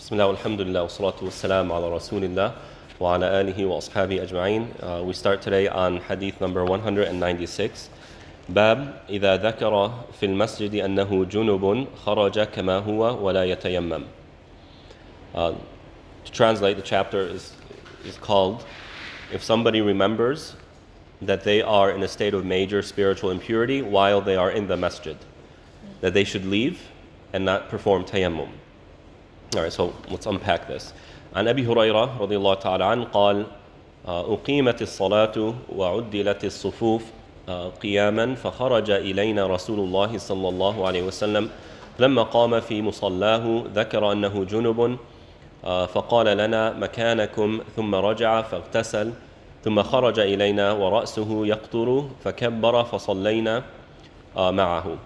Bismillah, alhamdulillah, wa salatu wa salam ala rasulillah wa ala alihi wa ashabi ajma'in. We start today on hadith number 196. باب إذا ذكر في المسجد أنه جنوب خرج كما هو ولا يتيمم. To translate, the chapter is called, if somebody remembers that they are in a state of major spiritual impurity while they are in the masjid, that they should leave and not perform tayammum. All right, so let's unpack this. عن أبي هريرة رضي الله تعالى عنه قال أقيمت الصلاة وعدلت الصفوف قياما فخرج إلينا رسول الله صلى الله عليه وسلم لما قام في مصلاه ذكر أنه جنب فقال لنا مكانكم ثم رجع فاغتسل ثم خرج إلينا ورأسه يقطر فكبر فصلينا معه.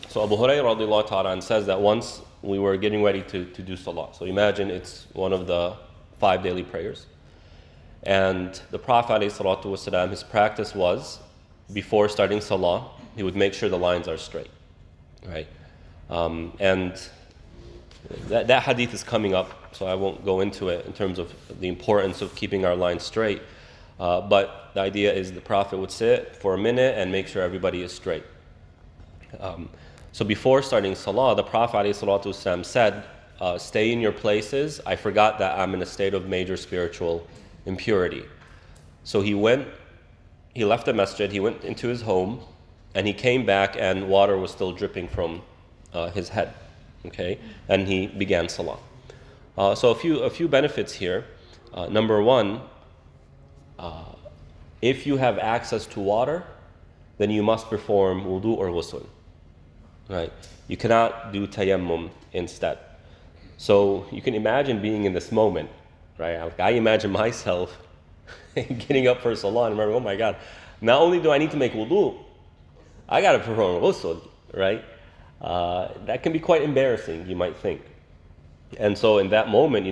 So Abu Hurairah رضي الله تعالى عنه says that once we were getting ready to do salah. So imagine it's one of the 5 daily prayers. And the Prophet ﷺ, his practice was, before starting salah, he would make sure the lines are straight. Right? And that hadith is coming up, so I won't go into it in terms of the importance of keeping our lines straight. But the idea is the Prophet would sit for a minute and make sure everybody is straight. So before starting salah, the Prophet ﷺ said, stay in your places. I forgot that I'm in a state of major spiritual impurity. So he left the masjid, he went into his home, and he came back and water was still dripping from his head. Okay, and he began salah. So a few benefits here. Number one, if you have access to water, then you must perform wudu or ghusl. Right? You cannot do tayammum instead. So you can imagine being in this moment, right? Like I imagine myself getting up for salah and remember, oh my God, not only do I need to make wudu, I got to perform ghusl, right? That can be quite embarrassing, you might think. And so in that moment,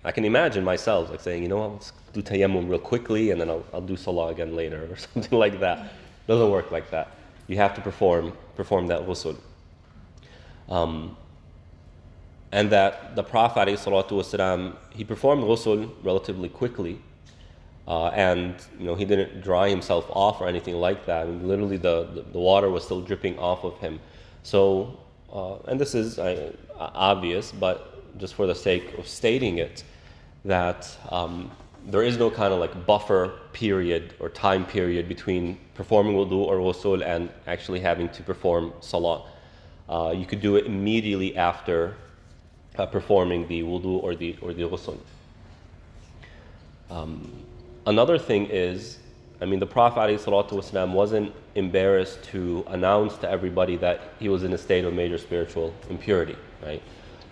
I can imagine myself like saying, let's do tayammum real quickly and then I'll do salah again later or something like that. It doesn't work like that. You have to perform that ghusl. And that the Prophet ﷺ, he performed ghusl relatively quickly. And he didn't dry himself off or anything like that. I mean, literally the water was still dripping off of him. So, and this is obvious, but just for the sake of stating it, that there is no kind of like buffer period or time period between performing wudu or ghusl and actually having to perform salah. You could do it immediately after performing the wudu or the ghusl. Another thing is, the Prophet ﷺ wasn't embarrassed to announce to everybody that he was in a state of major spiritual impurity, right?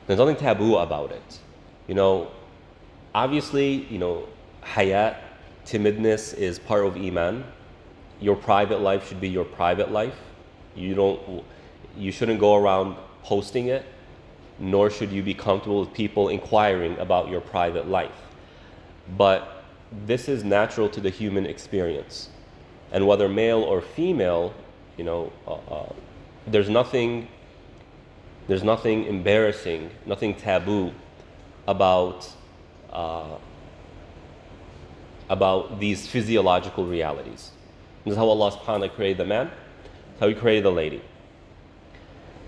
There's nothing taboo about it. Obviously, hayat, timidness is part of iman. Your private life should be your private life. You shouldn't go around posting it, nor should you be comfortable with people inquiring about your private life. But this is natural to the human experience. And whether male or female, there's nothing embarrassing, nothing taboo about these physiological realities. This is how Allah subhanahu wa ta'ala created the man, that's how he created the lady.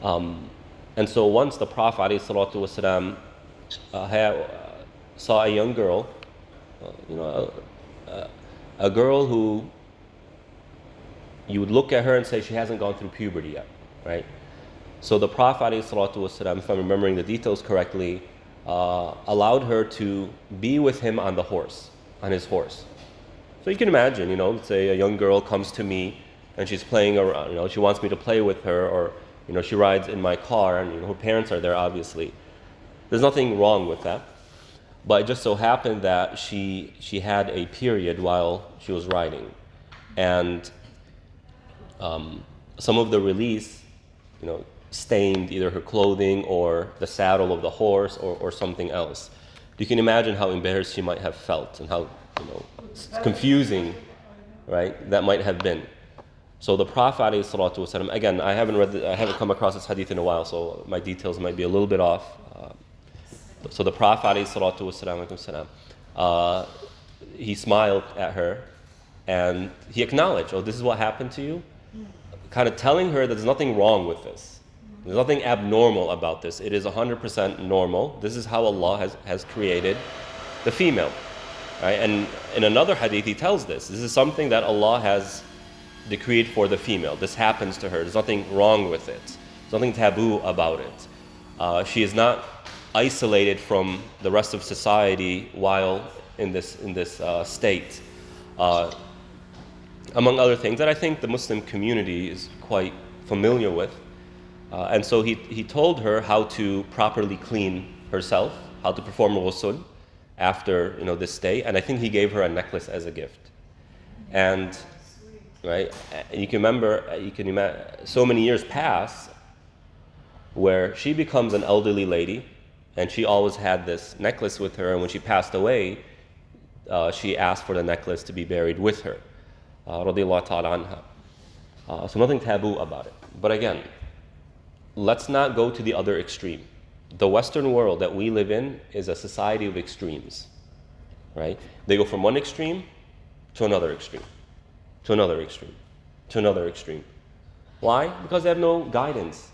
And so once the Prophet ﷺ saw a young girl, a girl who you would look at her and say she hasn't gone through puberty yet, right? So the Prophet ﷺ, if I'm remembering the details correctly, allowed her to be with him on his horse. So you can imagine, let's say a young girl comes to me and she's playing around, she wants me to play with her, or she rides in my car and her parents are there obviously. There's nothing wrong with that. But it just so happened that she had a period while she was riding. And some of the release, stained either her clothing or the saddle of the horse or something else. You can imagine how embarrassed she might have felt and how confusing, right, that might have been. So the Prophet ﷺ, again, I haven't come across this hadith in a while, so my details might be a little bit off. So the Prophet ﷺ, he smiled at her and he acknowledged, oh, this is what happened to you? Kind of telling her that there's nothing wrong with this. There's nothing abnormal about this. It is 100% normal. This is how Allah has created the female. Right? And in another hadith, he tells this. This is something that Allah has decreed for the female. This happens to her. There's nothing wrong with it. There's nothing taboo about it. She is not isolated from the rest of society while in this state. Among other things that I think the Muslim community is quite familiar with. And so he told her how to properly clean herself, how to perform ghusl after this day, and I think he gave her a necklace as a gift. And right, you can imagine so many years pass where she becomes an elderly lady, and she always had this necklace with her, and when she passed away, she asked for the necklace to be buried with her. Radiyallahu ta'ala anha. So nothing taboo about it. But again, let's not go to the other extreme. The Western world that we live in is a society of extremes, right? They go from one extreme to another extreme, to another extreme, to another extreme. Why? Because they have no guidance.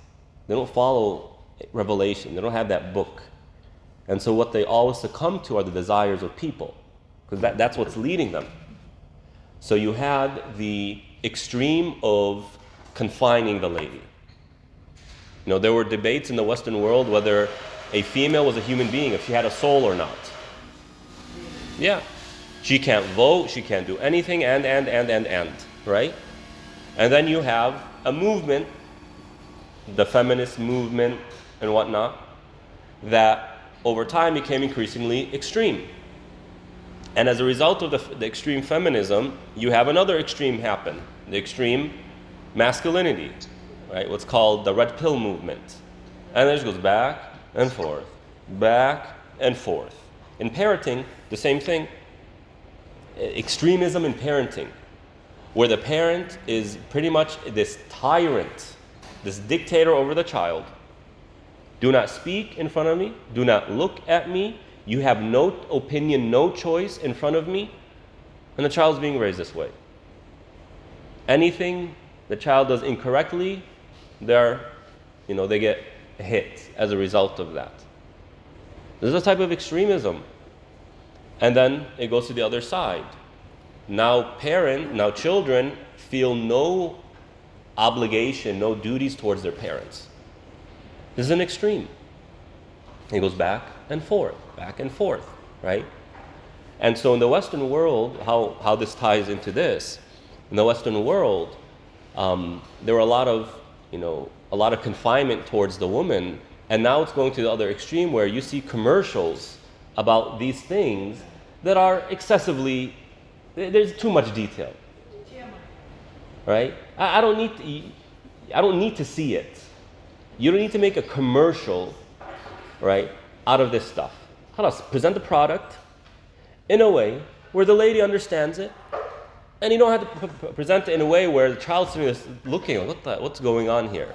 They don't follow revelation. They don't have that book. And so what they always succumb to are the desires of people, because that's what's leading them. So you had the extreme of confining the lady. There were debates in the Western world whether a female was a human being, if she had a soul or not. Yeah. She can't vote, she can't do anything, and, right? And then you have a movement, the feminist movement and whatnot, that over time became increasingly extreme. And as a result of the extreme feminism, you have another extreme happen, the extreme masculinity. Right, what's called the red pill movement. And it just goes back and forth, back and forth. In parenting, the same thing. Extremism in parenting, where the parent is pretty much this tyrant, this dictator over the child. Do not speak in front of me. Do not look at me. You have no opinion, no choice in front of me. And the child's being raised this way. Anything the child does incorrectly, they get hit as a result of that. This is a type of extremism. And then it goes to the other side. Now children feel no obligation, no duties towards their parents. This is an extreme. It goes back and forth, right? And so in the Western world, how this ties into this, in the Western world, there were a lot of confinement towards the woman, and now it's going to the other extreme where you see commercials about these things that are excessively, there's too much detail, right? I don't need to see it. You don't need to make a commercial, right, out of this stuff. Present the product in a way where the lady understands it. And you don't have to present it in a way where the child's sitting there looking, what's going on here,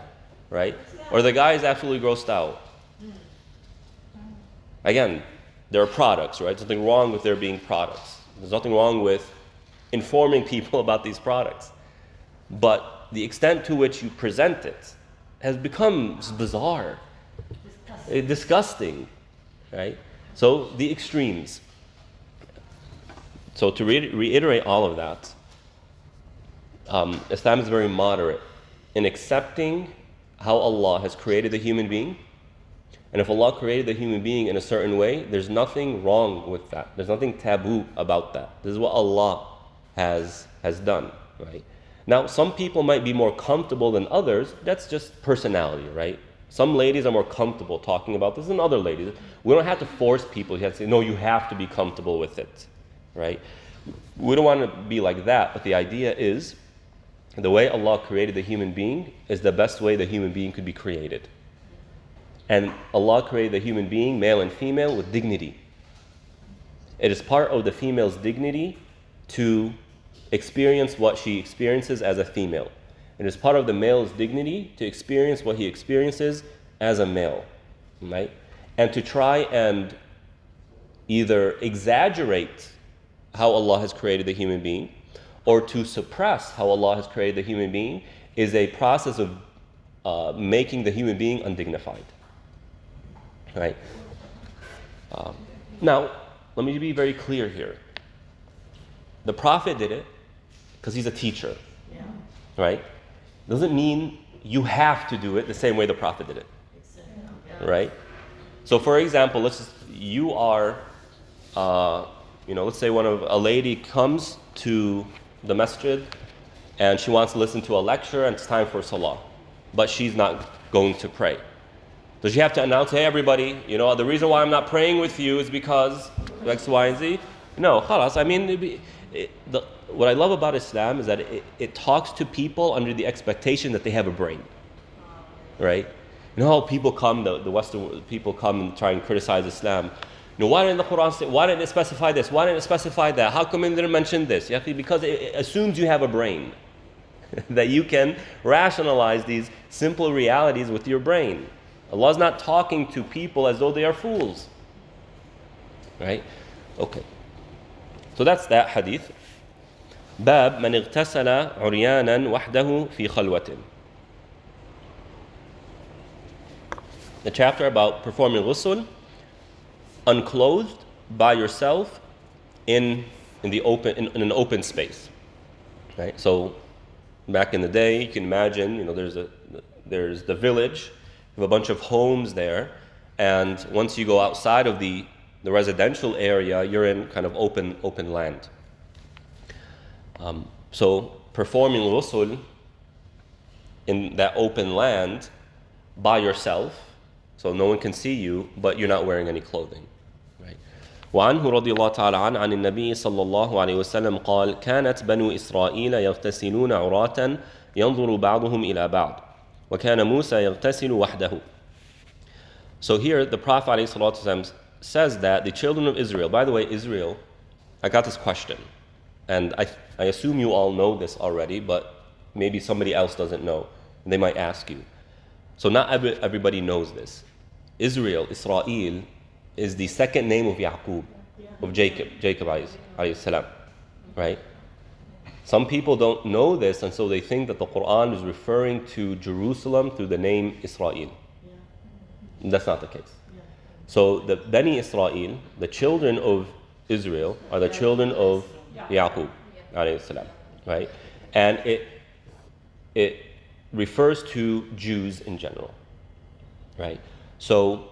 right? Or the guy is absolutely grossed out. Again, there are products, right? There's nothing wrong with there being products. There's nothing wrong with informing people about these products. But the extent to which you present it has become bizarre, disgusting, right? So the extremes. So to reiterate all of that, Islam is very moderate in accepting how Allah has created the human being. And if Allah created the human being in a certain way, there's nothing wrong with that. There's nothing taboo about that. This is what Allah has done, right? Now, some people might be more comfortable than others. That's just personality, right? Some ladies are more comfortable talking about this than other ladies. We don't have to force people. You have to say, no, you have to be comfortable with it, right? We don't want to be like that, but the idea is the way Allah created the human being is the best way the human being could be created. And Allah created the human being, male and female, with dignity. It is part of the female's dignity to experience what she experiences as a female. It is part of the male's dignity to experience what he experiences as a male, right? and to try and either exaggerate how Allah has created the human being or to suppress how Allah has created the human being is a process of making the human being undignified. Right? Now, let me be very clear here. The Prophet did it because he's a teacher. Yeah. Right? Doesn't mean you have to do it the same way the Prophet did it. Right? So, for example, let's say a lady comes to the masjid and she wants to listen to a lecture and it's time for salah, but she's not going to pray. Does she have to announce, hey everybody, the reason why I'm not praying with you is because X, Y, and Z? No, khalas. I mean, what I love about Islam is that it talks to people under the expectation that they have a brain, right? You know how people come, the Western people come and try and criticize Islam. Why didn't the Quran say, why didn't it specify this? Why didn't it specify that? How come it didn't mention this? Because it assumes you have a brain, that you can rationalize these simple realities with your brain. Allah's not talking to people as though they are fools. Right? Okay. So that's that hadith. باب من اغتسل عريانا وحده في خلوة. The chapter about performing ghusl unclothed by yourself in an open space. Right? So back in the day, you can imagine, there's the village, you have a bunch of homes there, and once you go outside of the residential area, you're in kind of open land. So performing ghusl in that open land by yourself, so no one can see you, but you're not wearing any clothing. Right? وعنه رضي الله تعالى عنه عن النبي صلى الله عليه وسلم قال كانت بنو إسرائيل يغتسلون عراة ينظر بعضهم إلى بعض وكان موسى يغتسل وحده. So here the Prophet ﷺ says that the children of Israel, by the way, Israel, I got this question, and I assume you all know this already, but maybe somebody else doesn't know. They might ask you. So not everybody knows this. Israel, is the second name of Yaqub, of Jacob alayhi salam, right? Some people don't know this, and so they think that the Quran is referring to Jerusalem through the name Israel. That's not the case. So the Bani Israel, the children of Israel, are the children of Yaqub alayhi salam, right? And it refers to Jews in general, right? So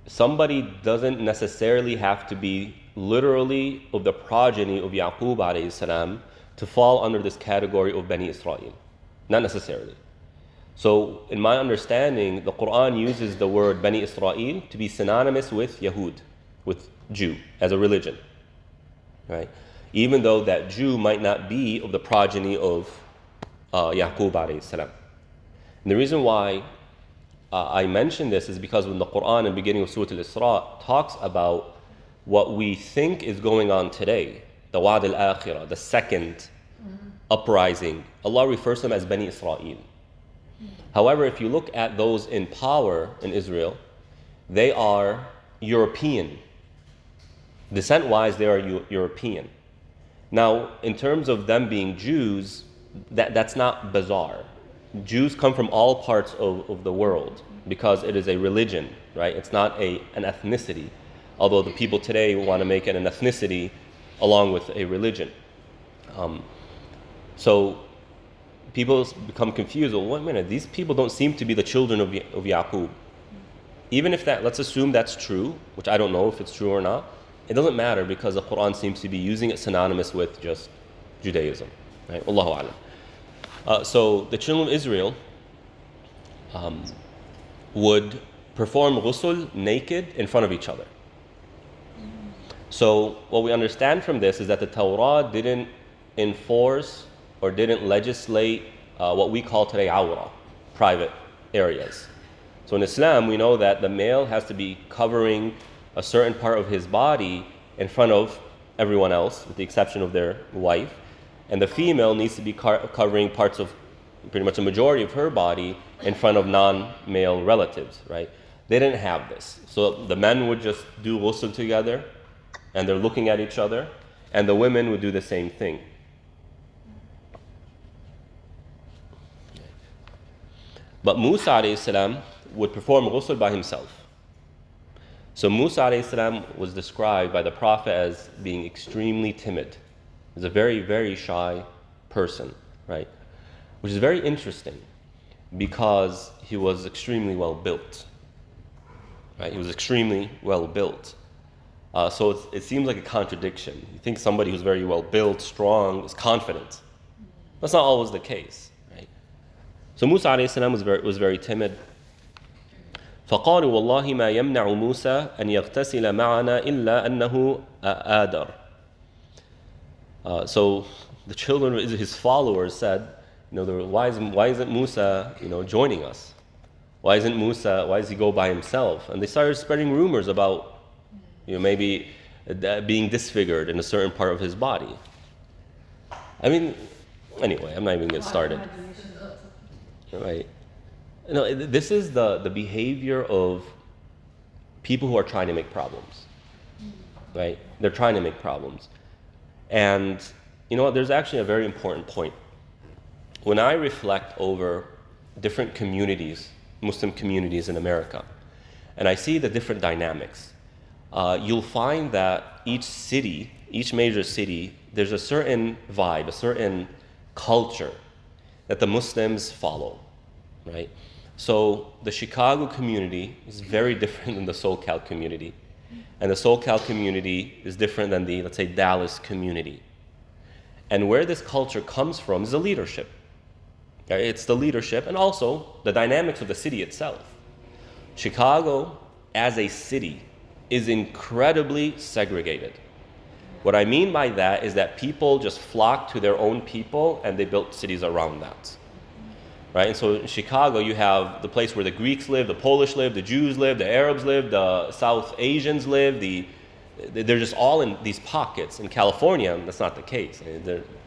somebody doesn't necessarily have to be literally of the progeny of Yaqub alayhi salam to fall under this category of Bani Israel. Not necessarily. So in my understanding, the Quran uses the word Bani Israel to be synonymous with Yahud, with Jew, as a religion, right? Even though that Jew might not be of the progeny of Yaqub alayhi salam. And the reason why I mention this is because when the Quran in the beginning of Surah Al-Isra talks about what we think is going on today, the Wa'd al-Akhirah, the second uprising, Allah refers to them as Bani Israel. However, if you look at those in power in Israel, they are European. Descent-wise, they are European. Now, in terms of them being Jews, that's not bizarre. Jews come from all parts of the world because it is a religion, right? It's not an ethnicity, although the people today want to make it an ethnicity along with a religion. So people become confused. Well, wait a minute, these people don't seem to be the children of Yaqub. Even if let's assume that's true, which I don't know if it's true or not, it doesn't matter because the Quran seems to be using it synonymous with just Judaism, right? Allahu A'lam. So the children of Israel would perform ghusl naked in front of each other. So what we understand from this is that the Torah didn't enforce or didn't legislate what we call today awra, private areas. So in Islam, we know that the male has to be covering a certain part of his body in front of everyone else, with the exception of their wife. And the female needs to be covering parts of pretty much a majority of her body in front of non-male relatives, right? They didn't have this. So the men would just do ghusl together, and they're looking at each other, and the women would do the same thing. But Musa alayhi salam would perform ghusl by himself. So Musa alayhi salam was described by the Prophet as being extremely timid. He's a very, very shy person, right? Which is very interesting because he was extremely well built. Right? He was extremely well built. So it seems like a contradiction. You think somebody who's very well built, strong, is confident. That's not always the case, right? So Musa alayhi salam was very timid. فقالوا والله ما يمنع موسى أن يغتسل معنا إلا أنه آدر. So the children, his followers said, why isn't Musa, joining us? Why does he go by himself? And they started spreading rumors about, maybe being disfigured in a certain part of his body. I mean, anyway, I'm not even getting started. Right? This is the behavior of people who are trying to make problems. Right? They're trying to make problems. And you know what? There's actually a very important point. When I reflect over different communities, Muslim communities in America, and I see the different dynamics, you'll find that each major city, there's a certain vibe, a certain culture that the Muslims follow, right? So the Chicago community is very different than the SoCal community. And the SoCal community is different than the, let's say, Dallas community. And where this culture comes from is the leadership. It's the leadership and also the dynamics of the city itself. Chicago, as a city, is incredibly segregated. What I mean by that is that people just flock to their own people and they built cities around that. Right? And so in Chicago, you have the place where the Greeks live, the Polish live, the Jews live, the Arabs live, the South Asians live. They're just all in these pockets. In California, that's not the case.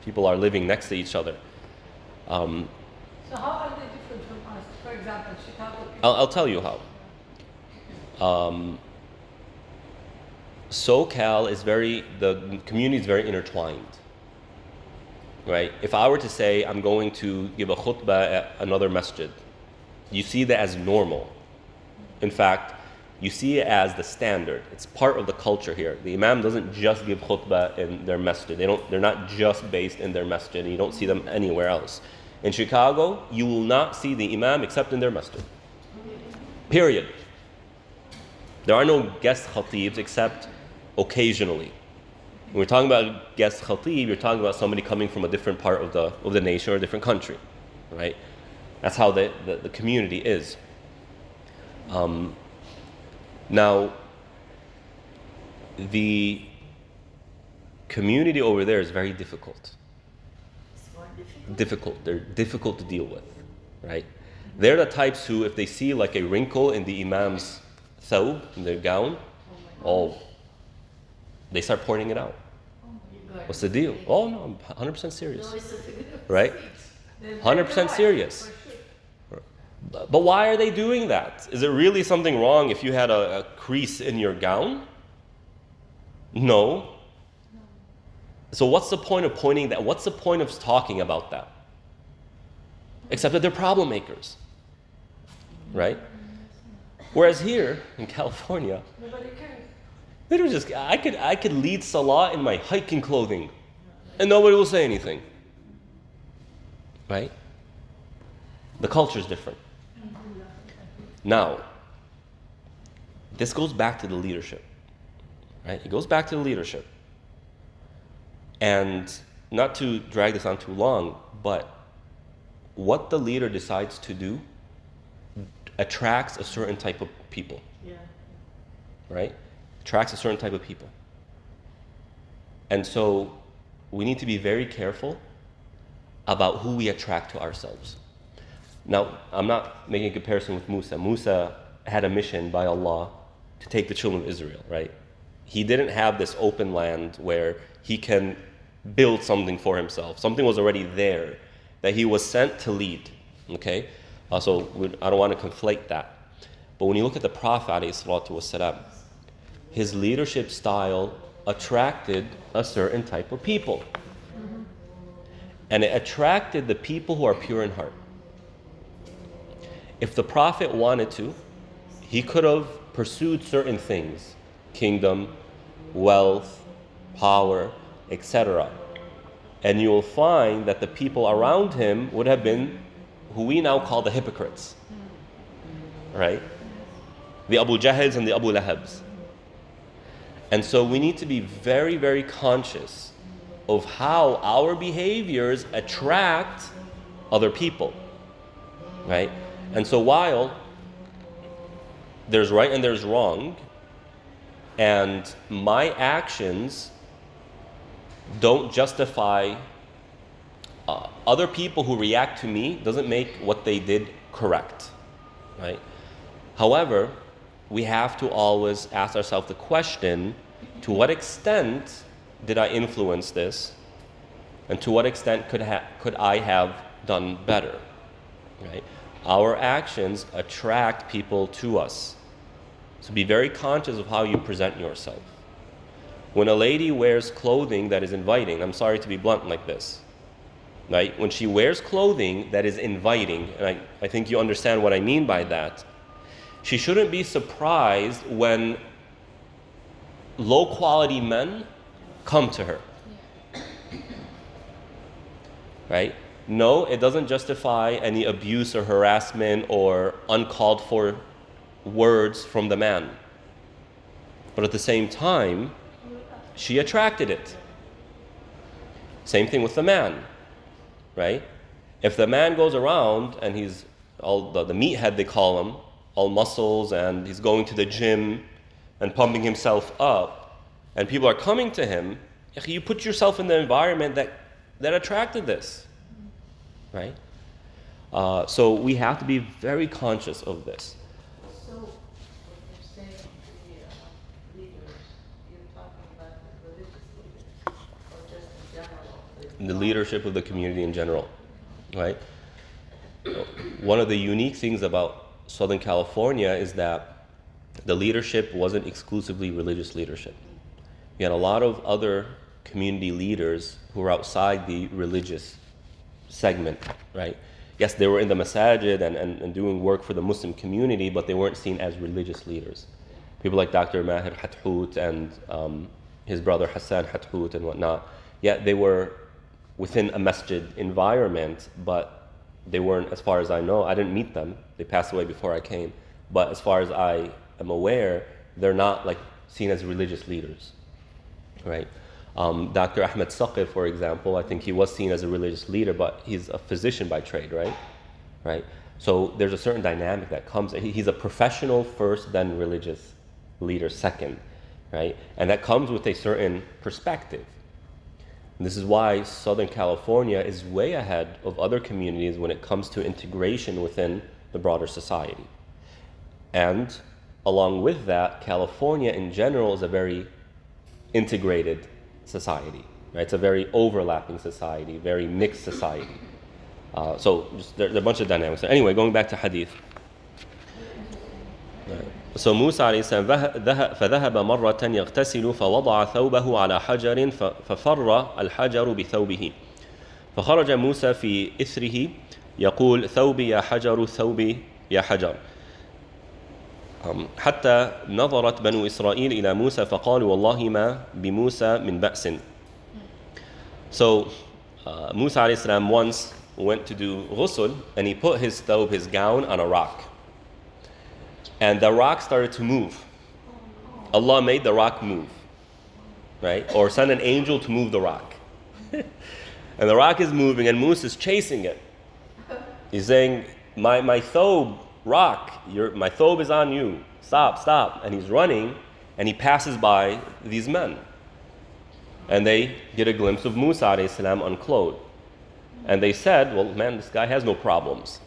People are living next to each other. So how are they different from us? For example, Chicago people... I'll tell you how. SoCal is the community is very intertwined. Right? If I were to say I'm going to give a khutbah at another masjid, you see that as normal. In fact, you see it as the standard. It's part of the culture here. The imam doesn't just give khutbah in their masjid. They're not just based in their masjid, and you don't see them anywhere else. In Chicago, you will not see the imam except in their masjid. Period. There are no guest khatibs except occasionally. When we're talking about guest khatib, you're talking about somebody coming from a different part of the nation or a different country, right? That's how the community is. Now, the community over there is very difficult. They're difficult to deal with, right? They're the types who, if they see like a wrinkle in the imam's thawb, in their gown, they start pointing it out. What's the deal? Oh no, I'm 100% serious. Right? 100% serious. But why are they doing that? Is it really something wrong if you had a crease in your gown? No. So what's the point of pointing that? What's the point of talking about that? Except that they're problem makers. Right? Whereas here in California, Nobody cares. they don't just, I could lead salah in my hiking clothing and nobody will say anything. Right? The culture is different. Now, this goes back to the leadership. Right? It goes back to the leadership. And not to drag this on too long, but what the leader decides to do attracts a certain type of people. Yeah. Right? Attracts a certain type of people. And so we need to be very careful about who we attract to ourselves. Now, I'm not making a comparison with Musa. Musa had a mission by Allah to take the children of Israel, right? He didn't have this open land where he can build something for himself. Something was already there that he was sent to lead, okay? So I don't want to conflate that. But when you look at the Prophet ﷺ, his leadership style attracted a certain type of people. And it attracted the people who are pure in heart. If the Prophet wanted to, he could have pursued certain things, kingdom, wealth, power, etc. And you will find that the people around him would have been who we now call the hypocrites. Right? The Abu Jahls and the Abu Lahabs. And so we need to be very, very conscious of how our behaviors attract other people. Right? And so while there's right and there's wrong, and my actions don't justify other people who react to me, doesn't make what they did correct, right? However, we have to always ask ourselves the question, to what extent did I influence this? And to what extent could I have done better, right? Our actions attract people to us. So be very conscious of how you present yourself. When a lady wears clothing that is inviting, I'm sorry to be blunt like this, right? When she wears clothing that is inviting, and I think you understand what I mean by that, she shouldn't be surprised when low-quality men come to her, right? No, it doesn't justify any abuse or harassment or uncalled for words from the man. But at the same time, she attracted it. Same thing with the man, right? If the man goes around and he's all the meathead, they call him, all muscles, and he's going to the gym and pumping himself up, and people are coming to him, you put yourself in the environment that attracted this, right? So we have to be very conscious of this. So, when you're saying the leaders, you're talking about the religious leaders, or just in general? The leadership of the community in general, right? One of the unique things about Southern California is that the leadership wasn't exclusively religious leadership. You had a lot of other community leaders who were outside the religious segment, right? Yes, they were in the masajid and doing work for the Muslim community, but they weren't seen as religious leaders. People like Dr. Mahir Hathout and his brother Hassan Hathout and whatnot. Yeah, they were within a masjid environment, but they weren't, as far as I know, I didn't meet them. They passed away before I came. But as far as I am aware, they're not like seen as religious leaders, right? Dr. Ahmed Saqir, for example, I think he was seen as a religious leader, but he's a physician by trade, right? So there's a certain dynamic that comes. He's a professional first, then religious leader second, right? And that comes with a certain perspective. And this is why Southern California is way ahead of other communities when it comes to integration within the broader society. And along with that, California in general is a very integrated society, right? It's a very overlapping society, very mixed society. So there are a bunch of dynamics. So anyway, going back to hadith. So Musa عليه السلام فذهب مرة يغتسل فوضع ثوبه على حجر ففر الحجر بثوبه فخرج موسى في إثره يقول ثوبي يا حجر ثوبي يا حجر حتى نظرت بنو إسرائيل إلى موسى فقالوا والله ما بموسى من بأس. So Musa عليه السلام once went to do Ghusul and he put his thawb, his gown, on a rock. And the rock started to move. Allah made the rock move, right? Or send an angel to move the rock. And the rock is moving and Musa is chasing it. He's saying, my thawb, rock, my thawb is on you. Stop. And he's running and he passes by these men. And they get a glimpse of Musa alayhi salam unclothed. And they said, well, man, this guy has no problems.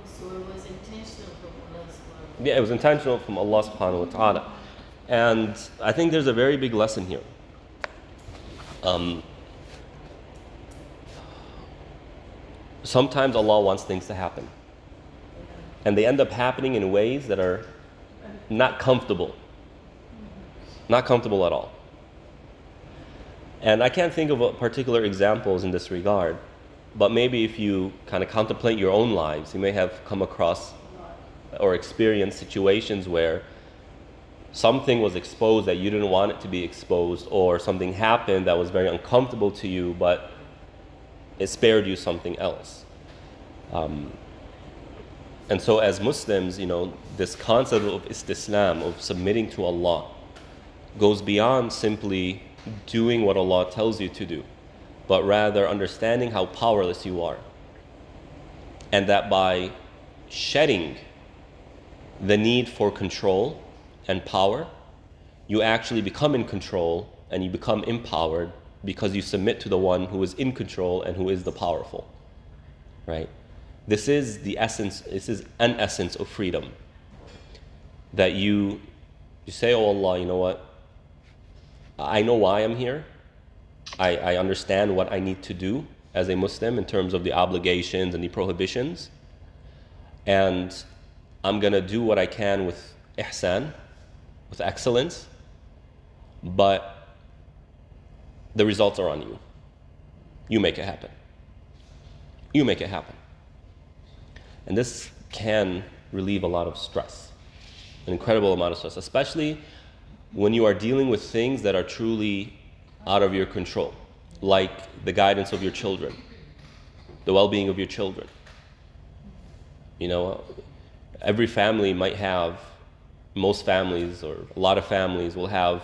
So it was intentional from Allah subhanahu wa ta'ala. Yeah, it was intentional from Allah subhanahu wa ta'ala. And I think there's a very big lesson here. Sometimes Allah wants things to happen. And they end up happening in ways that are not comfortable. Not comfortable at all. And I can't think of particular examples in this regard, but maybe if you kind of contemplate your own lives, you may have come across or experienced situations where something was exposed that you didn't want it to be exposed, or something happened that was very uncomfortable to you, but it spared you something else. And so as Muslims, this concept of istislam, of submitting to Allah, goes beyond simply doing what Allah tells you to do, but rather understanding how powerless you are. And that by shedding the need for control and power, you actually become in control and you become empowered because you submit to the one who is in control and who is the powerful. Right? This is an essence of freedom. That you say, oh Allah, you know what? I know why I'm here. I understand what I need to do as a Muslim in terms of the obligations and the prohibitions. And I'm going to do what I can with ihsan, with excellence. But the results are on you. You make it happen. You make it happen. And this can relieve a lot of stress, an incredible amount of stress, especially when you are dealing with things that are truly out of your control, like the guidance of your children, the well-being of your children. Every family might have, most families or a lot of families will have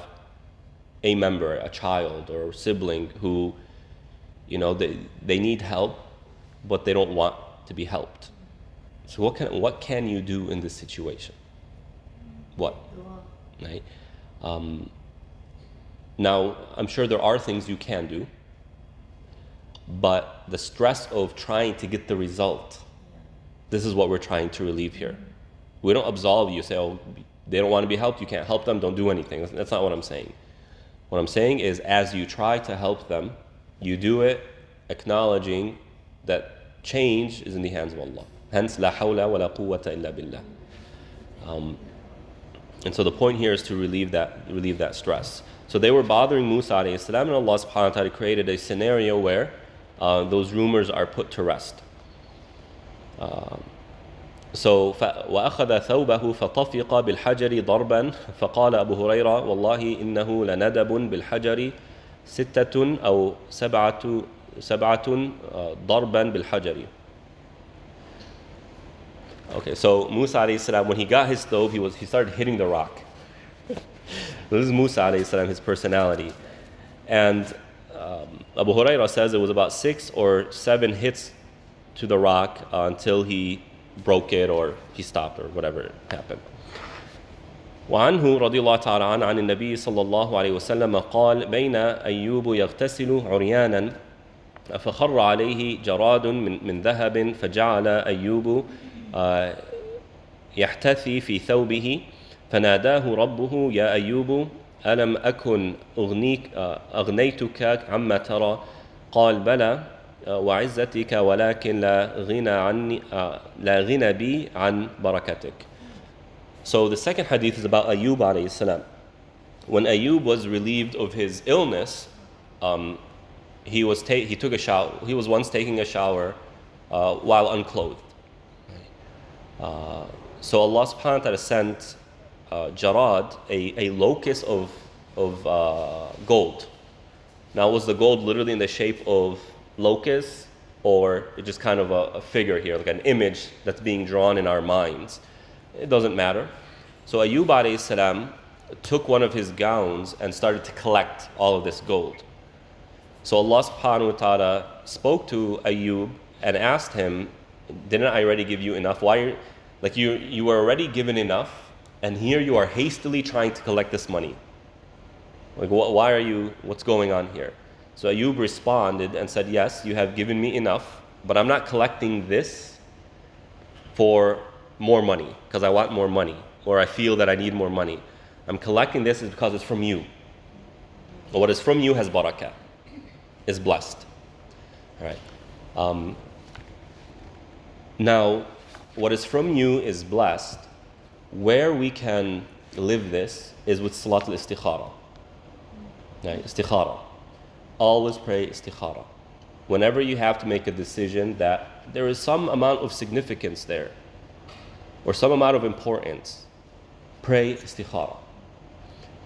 a member, a child or a sibling who, they need help, but they don't want to be helped. So what can you do in this situation? What? Right? Now, I'm sure there are things you can do, but the stress of trying to get the result, this is what we're trying to relieve here. We don't absolve you, say, oh, they don't want to be helped, you can't help them, don't do anything. That's not what I'm saying. What I'm saying is, as you try to help them, you do it acknowledging that change is in the hands of Allah. Hence, la hawla wa la quwwata illa billah. And so the point here is to relieve that stress. So they were bothering Musa alayhi salam, and Allah subhanahu wa ta'ala created a scenario where those rumors are put to rest. وأخذ ثوبه فطفق بالحجر ضربا فقال أبو هريرة والله إنه لندب بالحجر ستة أو سبعة ضربا بالحجر. Okay, so Musa alayhi salam, when he got his stove, he started hitting the rock. This is Musa alayhi salam, his personality. And Abu Hurairah says it was about 6 or 7 hits to the rock until he broke it or he stopped or whatever happened. وعنه رضي الله تعالى عنه عن النبي صلى الله عليه وسلم قال بين أيوب يغتسل عريانا فخر عليه جراد من ذهب فجعل أيوب يحتثي في ثوبه فناداه ربه يا أيوب ألم أكن أغنيتك عما ترى قال بلى وعزتك ولكن لا غنى بي عن بركتك. So the second hadith is about Ayyub alayhi salam. When Ayyub was relieved of his illness, he took a shower. He was once taking a shower while unclothed. So Allah subhanahu wa ta'ala sent jarad, a locust of gold. Now, was the gold literally in the shape of locust, or it's just kind of a figure here, like an image that's being drawn in our minds? It doesn't matter. So Ayyub alayhi salam took one of his gowns and started to collect all of this gold. So Allah subhanahu wa ta'ala spoke to Ayyub and asked him, didn't I already give you enough? You were already given enough, and here you are hastily trying to collect this money. What's going on here? So Ayyub responded and said, yes, you have given me enough, but I'm not collecting this for more money, because I want more money, or I feel that I need more money. I'm collecting this because it's from you. But what is from you has barakah, is blessed. All right. Now, what is from you is blessed. Where we can live this is with Salat al-Istikhara. Right? Istikhara. Always pray Istikhara. Whenever you have to make a decision that there is some amount of significance there, or some amount of importance, pray Istikhara.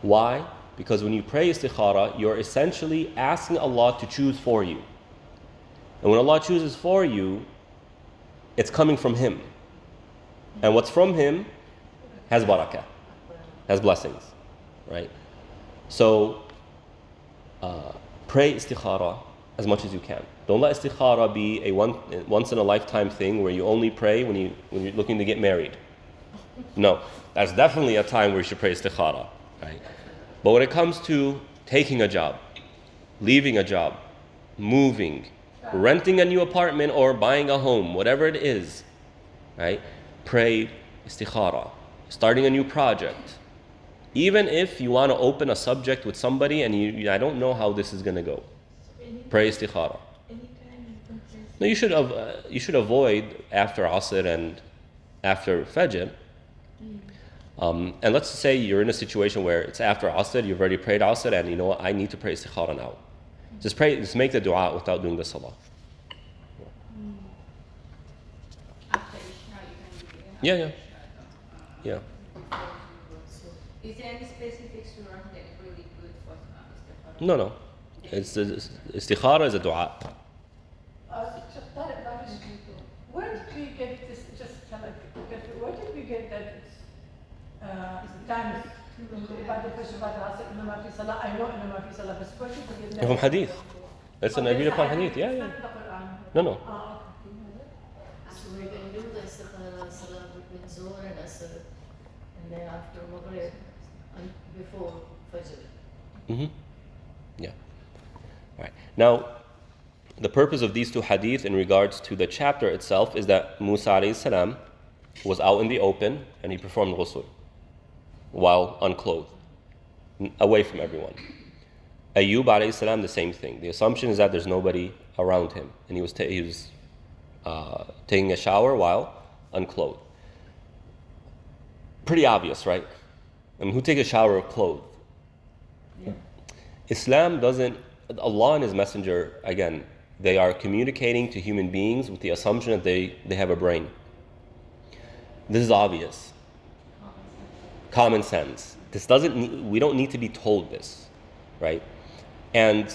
Why? Because when you pray Istikhara, you're essentially asking Allah to choose for you. And when Allah chooses for you, it's coming from Him. And what's from Him has barakah, has blessings, right? So, pray Istikhara as much as you can. Don't let Istikhara be a once in a lifetime thing where you only pray when you're looking to get married. No, that's definitely a time where you should pray Istikhara, right? But when it comes to taking a job, leaving a job, moving, renting a new apartment or buying a home, whatever it is, right? Pray Istikhara. Starting a new project. Even if you want to open a subject with somebody and I don't know how this is going to go. Pray Istikhara. No, you should avoid after Asr and after Fajr. And let's say you're in a situation where it's after Asr, you've already prayed Asr, and you know what, I need to pray Istikhara now. Just make the dua without doing the salah. Yeah. Is there any specific surah that's really good for istikhara? No. Istikhara is a dua. Where did we get this? Where did we get that? It's times. I know إنما في صلاة بس where did we get that? From hadith. It's an agreed upon hadith. Yeah. No. So we can do the istikhara salah between Zuhr and Asr, and then after Maghrib and before Fajr. Yeah. All right. Now, the purpose of these two hadith in regards to the chapter itself is that Musa alayhi salam was out in the open and he performed Ghusul while unclothed, away from everyone. Ayyub alayhi salam, the same thing. The assumption is that there's nobody around him, and he was taking a shower while unclothed. Pretty obvious, right? I mean, who takes a shower clothed? Yeah. Islam doesn't, Allah and His Messenger, again, they are communicating to human beings with the assumption that they have a brain. This is obvious. Common sense. We don't need to be told this, right? And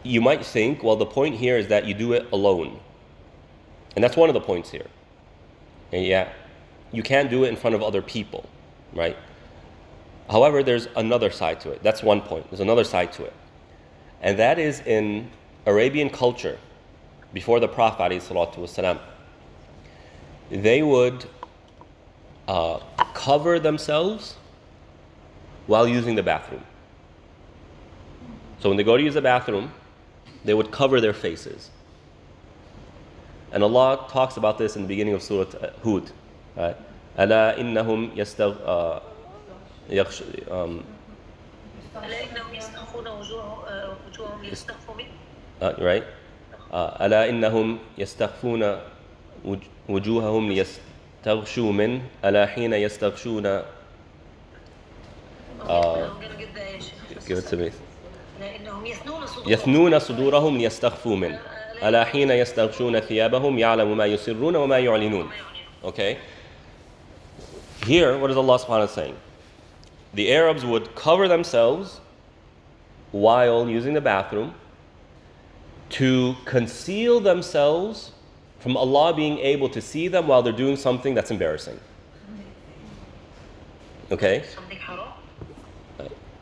you might think, well, the point here is that you do it alone. And that's one of the points here. And yeah, you can't do it in front of other people, right? However, there's another side to it. That's one point. There's another side to it. And that is in Arabian culture, before the Prophet ﷺ, they would cover themselves while using the bathroom. So when they go to use the bathroom, they would cover their faces. And Allah talks about this in the beginning of Surah Hud. أَلَا إِنَّهُمْ right? أَلَا إِنَّهُمْ يَسْتَخْفُونَ وُجُوهَهُمْ لِيَسْتَغْشُوا مِنْ أَلَا حِينَ يَسْتَغْشُونَ give it to me. يَثْنُونَ صُدُورَهُمْ لِيَسْتَخْفُوا مِنْ أَلَا حِينَ يَسْتَغْشُونَ ثِيَابَهُمْ يَعْلَمُ مَا يُسِرُّونَ وَمَا يُعْلِنُونَ. Okay? Here, what is Allah subhanahu wa ta'ala saying? The Arabs would cover themselves while using the bathroom to conceal themselves from Allah being able to see them while they're doing something that's embarrassing. Okay?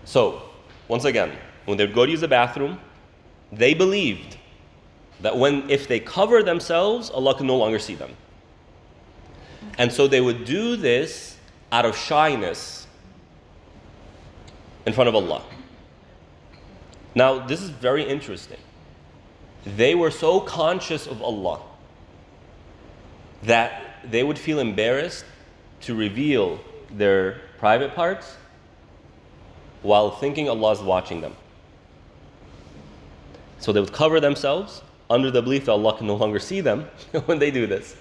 So, once again, when they would go to use the bathroom, they believed that if they cover themselves, Allah can no longer see them. And so they would do this out of shyness in front of Allah. Now, this is very interesting. They were so conscious of Allah that they would feel embarrassed to reveal their private parts while thinking Allah is watching them. So they would cover themselves under the belief that Allah can no longer see them when they do this.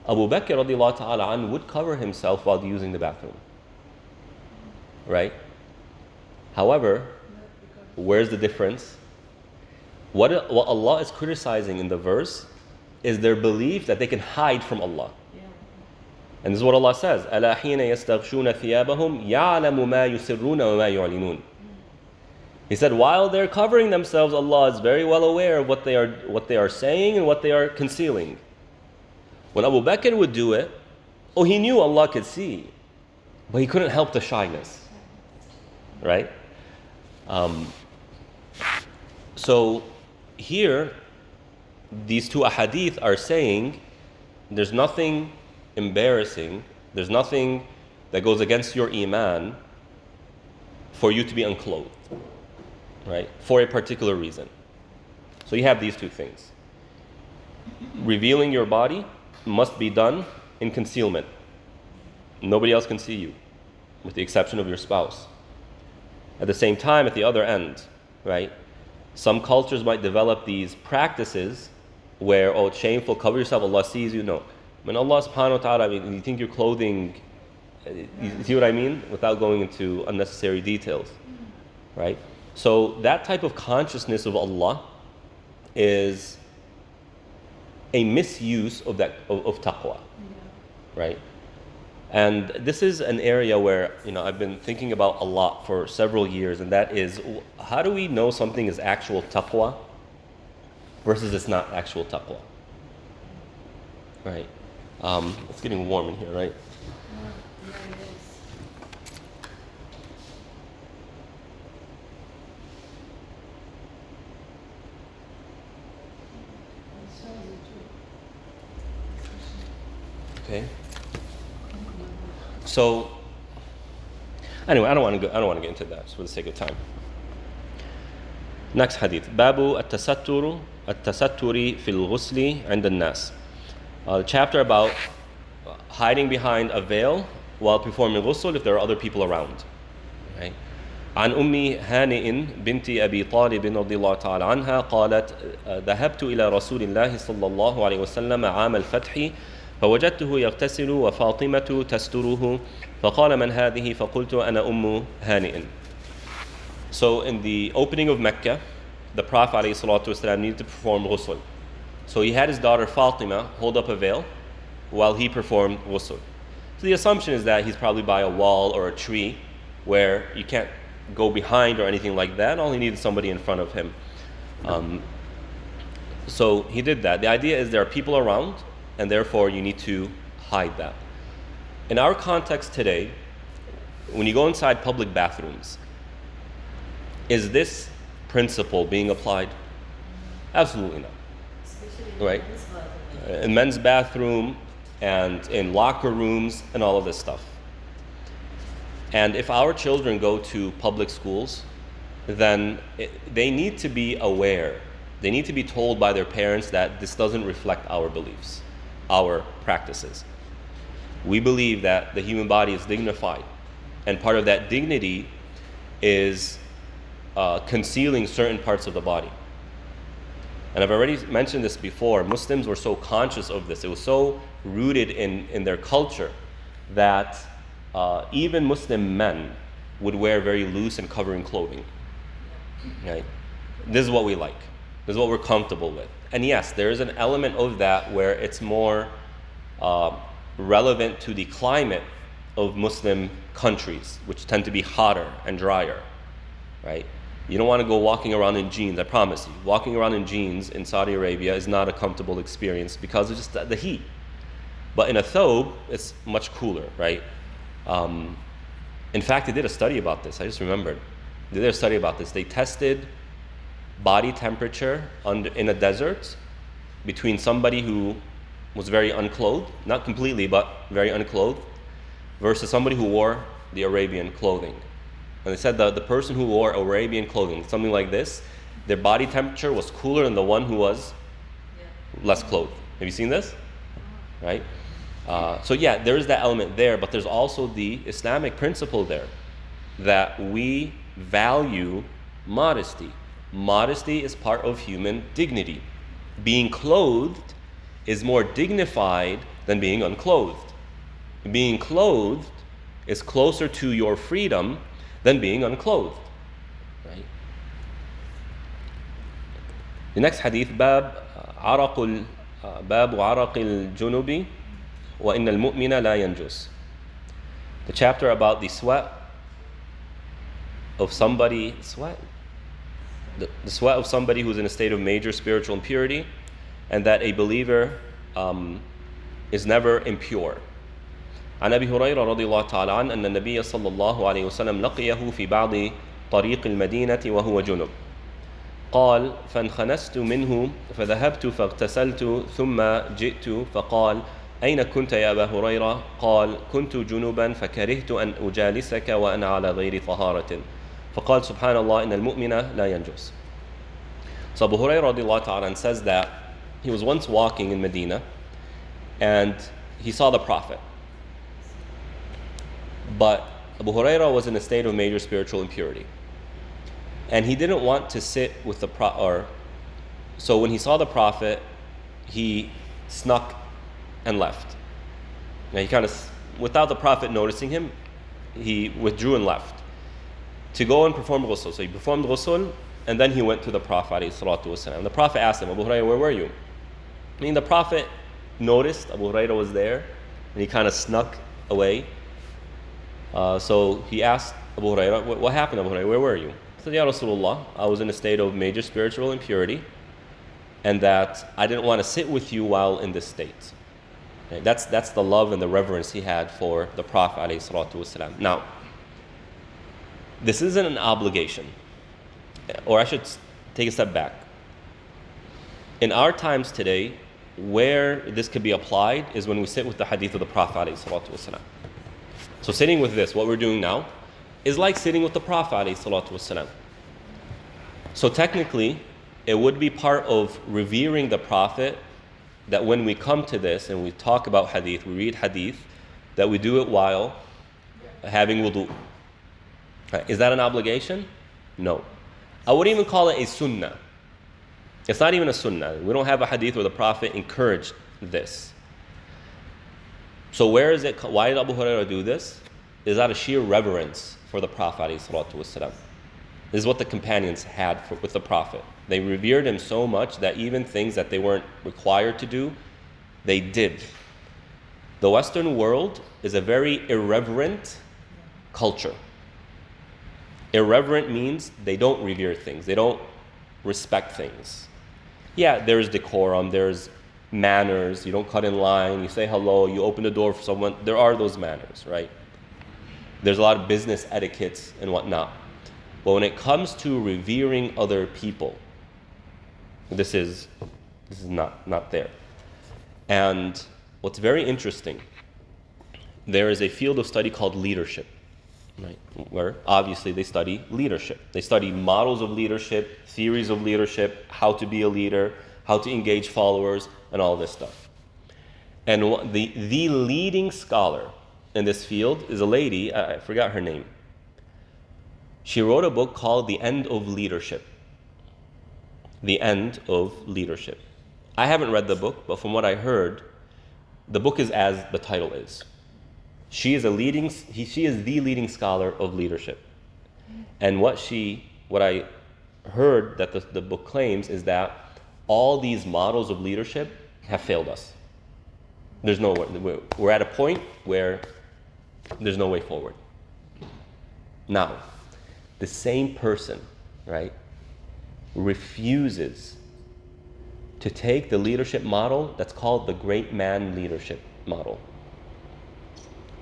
Abu Bakr radiallahu ta'ala an would cover himself while using the bathroom. Right? However, where's the difference? What Allah is criticizing in the verse is their belief that they can hide from Allah. Yeah. And this is what Allah says, أَلَا حِينَ يَسْتَغْشُونَ ثِيَابَهُمْ يَعْلَمُ مَا يُسِرُّونَ وَمَا يُعْلِنُونَ. He said, while they're covering themselves, Allah is very well aware of what they are saying and what they are concealing. When Abu Bakr would do it, he knew Allah could see, but he couldn't help the shyness. Right? So here, these two ahadith are saying there's nothing embarrassing, there's nothing that goes against your iman for you to be unclothed, right? For a particular reason. So you have these two things. Revealing your body must be done in concealment. Nobody else can see you, with the exception of your spouse. At the same time, at the other end, right? Some cultures might develop these practices where, it's shameful, cover yourself, Allah sees you. No. When Allah subhanahu wa ta'ala, you think your clothing, you see what I mean? Without going into unnecessary details, right? So that type of consciousness of Allah is a misuse of taqwa, right? And this is an area where, I've been thinking about a lot for several years, and that is, how do we know something is actual taqwa versus it's not actual taqwa? Right? It's getting warm in here, right? Yeah, it is. Okay. So, anyway, I don't want to get into that just for the sake of time. Next hadith. Babu at-tasatturi fil ghusli 'inda an-nas. The chapter about hiding behind a veil while performing ghusl if there are other people around. Right? عن أم هانئ بنت أبي طالب رضي الله تعالى عنها قالت ذهبت إلى رسول الله صلى الله عليه وسلم عام الفتح فوجدته يغتسل وفاطمة تستره فقال من هذه فقلت أنا أم هانئ. So in the opening of Mecca, the Prophet ﷺ needed to perform ghusl. So he had his daughter Fatima hold up a veil while he performed ghusl. So the assumption is that he's probably by a wall or a tree where you can't go behind or anything like that. All he needed somebody in front of him. So he did that. The idea is there are people around, and therefore you need to hide that. In our context today, when you go inside public bathrooms, is this principle being applied? Absolutely not. Especially Right. in men's bathroom. In men's bathroom and in locker rooms and all of this stuff. And if our children go to public schools, then they need to be aware. They need to be told by their parents that this doesn't reflect our beliefs, our practices. We believe that the human body is dignified, and part of that dignity is concealing certain parts of the body. And I've already mentioned this before. Muslims were so conscious of this. It was so rooted in their culture that even Muslim men would wear very loose and covering clothing. Right? This is what we like. This is what we're comfortable with. And yes, there is an element of that where it's more relevant to the climate of Muslim countries, which tend to be hotter and drier. Right? You don't want to go walking around in jeans, I promise you. Walking around in jeans in Saudi Arabia is not a comfortable experience because of just the heat. But in a thobe, it's much cooler, right? In fact, they did a study about this. I just remembered. They did a study about this. They tested body temperature in a desert between somebody who was very unclothed, not completely, but very unclothed, versus somebody who wore the Arabian clothing. And they said that the person who wore Arabian clothing, something like this, their body temperature was cooler than the one who was less clothed. Have you seen this? Right? So yeah, there is that element there, but there's also the Islamic principle there that we value modesty. Modesty is part of human dignity. Being clothed is more dignified than being unclothed. Being clothed is closer to your freedom than being unclothed. Right? The next hadith, باب عرق الجنوب وإن المؤمن لا ينجس. The chapter about the sweat of somebody, the sweat of somebody who's in a state of major spiritual impurity, and that a believer is never impure. عن أبي هريرة رضي الله تعالى عنه أن النبي صلى الله عليه وسلم لقيه في بعض طريق المدينة وهو جنب. قال فانخنست منه فذهبت فاغتسلت ثم جئت فقال أين كنت يا أبا هريرة؟ قال كنت جنبا فكرهت أن أجالسك وأنا على غير طهارة. فقال سبحان الله إن المؤمن لا ينجس. So Abu Hurairah radiallahu ta'ala says that he was once walking in Medina and he saw the Prophet. But Abu Hurairah was in a state of major spiritual impurity. And he didn't want to sit with the Prophet. So when he saw the Prophet, he snuck and left. Now he kind of, without the Prophet noticing him, he withdrew and left to go and perform Ghusul. So he performed Ghusul, and then he went to the Prophet ﷺ. The Prophet asked him, Abu Hurairah, where were you? I mean, the Prophet noticed Abu Hurairah was there, and he kind of snuck away. So he asked Abu Hurairah, what happened, Abu Hurairah? Where were you? He said, Ya Rasulullah, I was in a state of major spiritual impurity, and that I didn't want to sit with you while in this state. Okay, that's the love and the reverence he had for the Prophet ﷺ. Now, this isn't an obligation, or I should take a step back. In our times today, where this could be applied is when we sit with the hadith of the Prophet ﷺ. So sitting with this, what we're doing now, is like sitting with the Prophet ﷺ. So technically, it would be part of revering the Prophet that when we come to this and we talk about hadith, we read hadith, that we do it while having wudu. Is that an obligation? No. I wouldn't even call it a sunnah. It's not even a sunnah. We don't have a hadith where the Prophet encouraged this. So where is it? Why did Abu Hurairah do this? Is that a sheer reverence for the Prophet ﷺ? This is what the companions had with the Prophet. They revered him so much that even things that they weren't required to do, they did. The Western world is a very irreverent culture. Irreverent means they don't revere things. They don't respect things. Yeah, there's decorum, there's manners. You don't cut in line, you say hello, you open the door for someone. There are those manners, right? There's a lot of business etiquettes and whatnot. But when it comes to revering other people, this is not there. And what's very interesting, there is a field of study called leadership, right? Where obviously they study leadership. They study models of leadership, theories of leadership, how to be a leader, how to engage followers, and all this stuff. And the leading scholar in this field is a lady, I forgot her name. She wrote a book called The End of Leadership. The End of Leadership. I haven't read the book, but from what I heard, the book is as the title is. She is the leading scholar of leadership. And what I heard that the book claims is that all these models of leadership have failed us. There's no way. We're at a point where there's no way forward. Now, the same person, right, refuses to take the leadership model that's called the great man leadership model.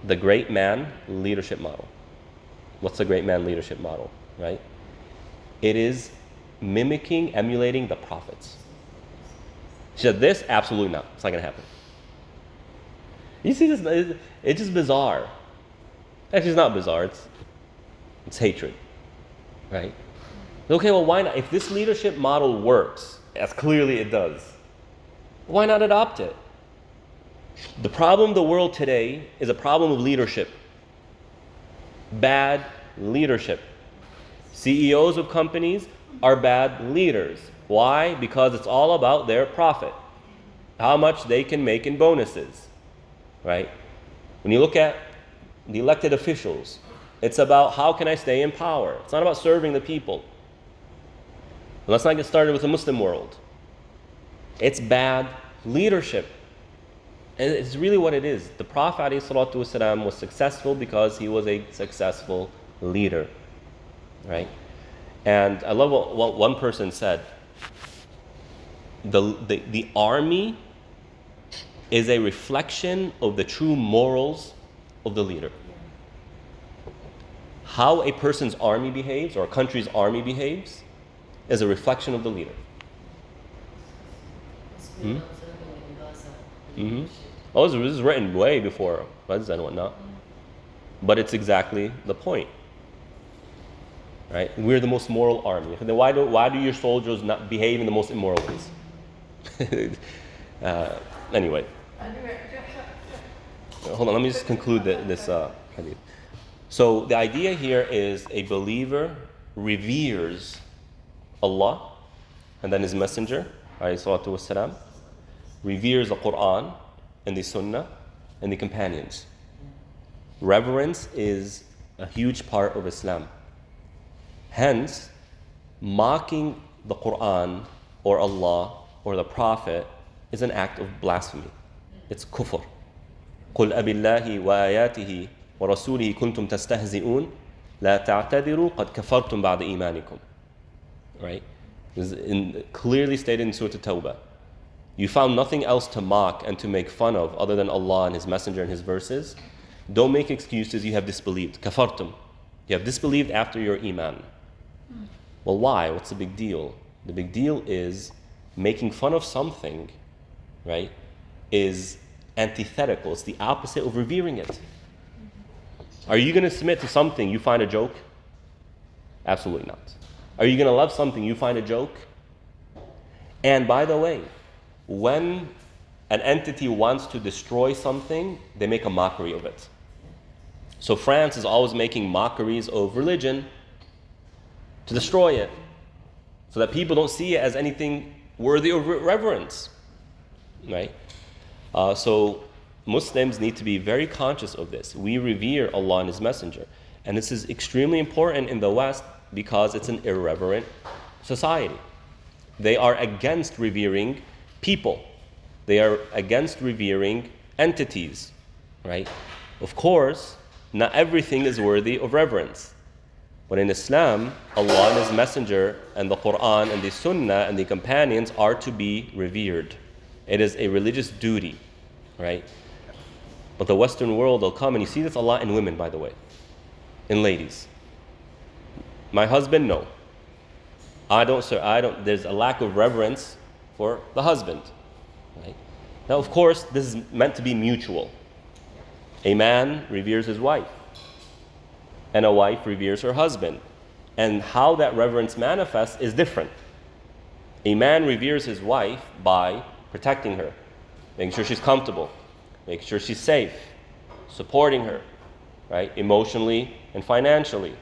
The great man leadership model. What's the great man leadership model, right? It is mimicking, emulating the prophets. She said, this, absolutely not. It's not going to happen. You see this? It's just bizarre. Actually, it's not bizarre. It's hatred, right? Okay, well, why not? If this leadership model works, as clearly it does, why not adopt it? The problem of the world today is a problem of leadership. Bad leadership. CEOs of companies are bad leaders. Why? Because it's all about their profit. How much they can make in bonuses. right? When you look at the elected officials, it's about how can I stay in power. It's not about serving the people. And let's not get started with the Muslim world. It's bad leadership. And it's really what it is. The Prophet ﷺ was successful because he was a successful leader, right? And I love what one person said. The army is a reflection of the true morals of the leader. How a person's army behaves, or a country's army behaves, is a reflection of the leader. Hmm? Mm-hmm. Oh, this was written way before Gaza and whatnot. But it's exactly the point. Right? We're the most moral army. Then why do your soldiers not behave in the most immoral ways? Anyway. Hold on, let me just conclude this hadith. So the idea here is a believer reveres Allah and then His Messenger, alayhi salatu wassalam, reveres the Quran and the Sunnah and the companions. Reverence is a huge part of Islam. Hence, mocking the Quran or Allah or the Prophet is an act of blasphemy. It's kufr. قُلْ أَبِ اللَّهِ وَآيَاتِهِ وَرَسُولِهِ كُنْتُمْ تَسْتَهْزِئُونَ لَا تَعْتَذِرُوا قَدْ كَفَرْتُمْ بَعْدَ إِيمَانِكُمْ. Right? This is clearly stated in Surah At-Tawbah. You found nothing else to mock and to make fun of other than Allah and His Messenger and His verses. Don't make excuses, you have disbelieved. Kafartum. You have disbelieved after your iman. Well, why? What's the big deal? The big deal is making fun of something, right, is antithetical. It's the opposite of revering it. Are you going to submit to something you find a joke? Absolutely not. Are you going to love something you find a joke? And by the way, when an entity wants to destroy something, they make a mockery of it. So France is always making mockeries of religion to destroy it, so that people don't see it as anything worthy of reverence, right? So Muslims need to be very conscious of this. We revere Allah and His Messenger. And this is extremely important in the West because it's an irreverent society. They are against revering people. They are against revering entities, right? Of course, not everything is worthy of reverence. But in Islam, Allah and His Messenger and the Quran and the Sunnah and the companions are to be revered. It is a religious duty, right? But the Western world will come, and you see this a lot in women, by the way, in ladies. My husband, no. I don't, sir, there's a lack of reverence for the husband, right? Now, of course, this is meant to be mutual. A man reveres his wife, and a wife reveres her husband. And how that reverence manifests is different. A man reveres his wife by protecting her, making sure she's comfortable, making sure she's safe, supporting her, right, emotionally and financially.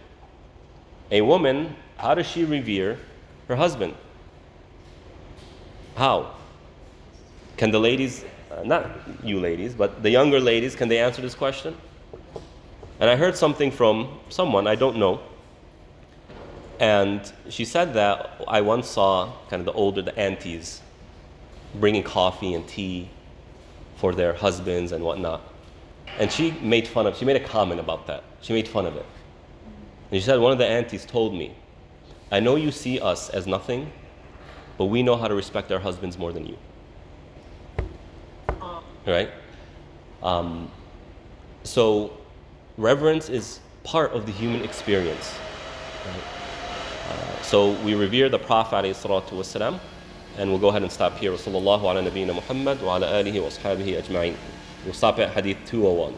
A woman, how does she revere her husband? How? Can the ladies, not you ladies, but the younger ladies, can they answer this question? And I heard something from someone I don't know, and she said that I once saw kind of the aunties bringing coffee and tea for their husbands and whatnot. And she made a comment about that. She made fun of it. And she said, one of the aunties told me, I know you see us as nothing, but we know how to respect our husbands more than you. Right? So reverence is part of the human experience. Right? So we revere the Prophet ﷺ, and we'll go ahead and stop here. Wa sallallahu ala nabiyyina Muhammad wa ala alihi wa ashabihi ajma'in. We'll stop at hadith 201.